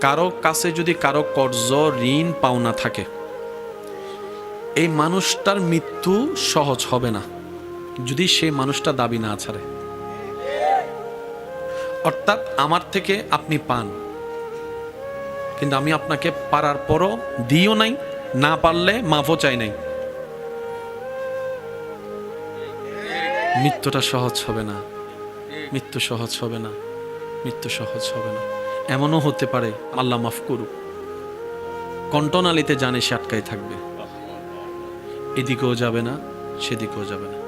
কারো কাছে যদি কারো কর্জ ঋণ পাওনা থাকে, এই মানুষটার মৃত্যু সহজ হবে না যদি সেই মানুষটা দাবি না ছাড়ে। অর্থাৎ আমার থেকে আপনি পান, কিন্তু আমি আপনাকে পারার পরও দিও নাই, না পারলে মাফও চাই নাই, মৃত্যুটা সহজ হবে না, মৃত্যু সহজ হবে না, মৃত্যু সহজ হবে না। এমনও হতে পারে আল্লাহ মাফ করুক, কণ্ঠনালীতে জানে সে আটকাই থাকবে, এদিকেও যাবে না সেদিকেও যাবে না।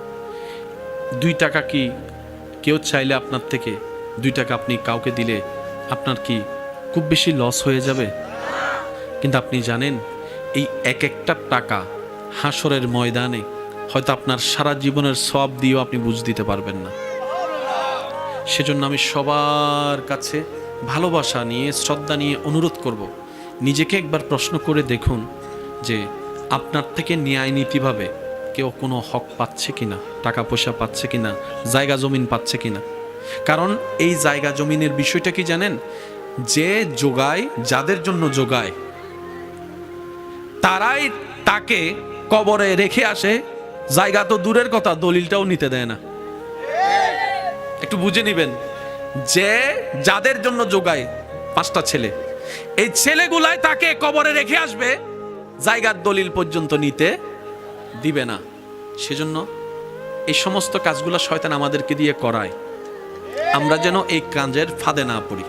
2 টাকা কি কেউ চাইলে আপনার থেকে 2 টাকা আপনি কাউকে দিলে আপনার কি খুব বেশি লস হয়ে যাবে? কিন্তু আপনি জানেন এই এক একটা টাকা হাসরের ময়দানে হয়তো আপনার সারা জীবনের সওয়াব দিয়েও আপনি বুঝ দিতে পারবেন না। সেজন্য আমি সবার কাছে ভালোবাসা নিয়ে, শ্রদ্ধা নিয়ে অনুরোধ করব, নিজেকে একবার প্রশ্ন করে দেখুন যে আপনার থেকে ন্যায় নীতিভাবে কেউ কোনো হক পাচ্ছে কিনা, টাকা পয়সা পাচ্ছে কিনা, জায়গা জমিন পাচ্ছে কিনা। কারণ এই জায়গা জমিনের বিষয়টা কি জানেন, যে যোগায়, যাদের জন্য যোগায়, তারাই তাকে কবরে রেখে আসে। জায়গা তো দূরের কথা, দলিলটাও নিতে দেয় না। একটু বুঝে নিবেন, যে যাদের জন্য যোগায় 5টা ছেলে, এই ছেলেগুলাই তাকে কবরে রেখে আসবে, জায়গার দলিল পর্যন্ত নিতে দিবে না। সেজন্য এই সমস্ত কাজগুলো শয়তান আমাদেরকে দিয়ে করায়, আমরা যেন এই কাজের ফাঁদে না পড়ি।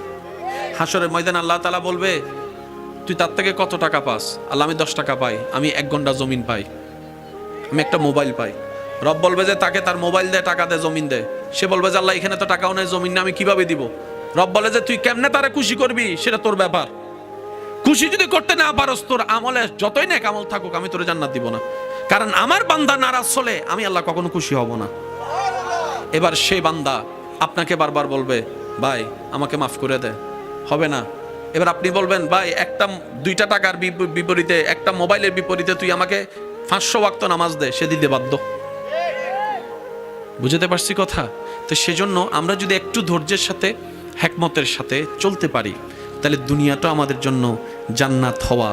হাসরের ময়দানে আল্লাহ তাআলা বলবে, তুই তার থেকে কত টাকা পাস? আল্লাহ, আমি 10 টাকা পাই, আমি 1 ঘন্টা জমিন পাই, আমি একটা মোবাইল পাই। রব বলবে যে তাকে তার মোবাইল দে, টাকা দে, জমিন দে। সে বলবে যে আল্লাহ, এখানে তো টাকাও নেই, জমিন না, আমি কিভাবে দিব? রব বলে যে তুই কেমনে তারে খুশি করবি সেটা তোর ব্যাপার। খুশি যদি করতে না পারস, তোর আমলে যতই নেক আমল থাকুক, আমি তোরে জান্নাত দিব না। কারণ আমার বান্দা নারাজ হলে আমি আল্লাহ কখনো খুশি হব না। এবার সেই বান্দা আপনাকে বারবার বলবে, ভাই আমাকে মাফ করে দে, হবে না। এবার আপনি বলবেন, ভাই 2টা টাকার বিপরীতে, একটা মোবাইলের বিপরীতে তুই আমাকে 500 ওয়াক্ত নামাজ দে, সে দিতে বাধ্য। বুঝতে পারছি কথা? তো সেজন্য আমরা যদি একটু ধৈর্যের সাথে, হিকমতের সাথে চলতে পারি, তাহলে দুনিয়াটা আমাদের জন্য জান্নাত হওয়া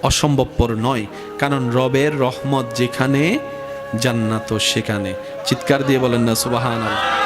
অসম্ভবপর নয়। কারণ রবের রহমত যেখানে, জান্নাতও সেখানে। চিৎকার দিয়ে বলেন না সুবহানাল্লাহ।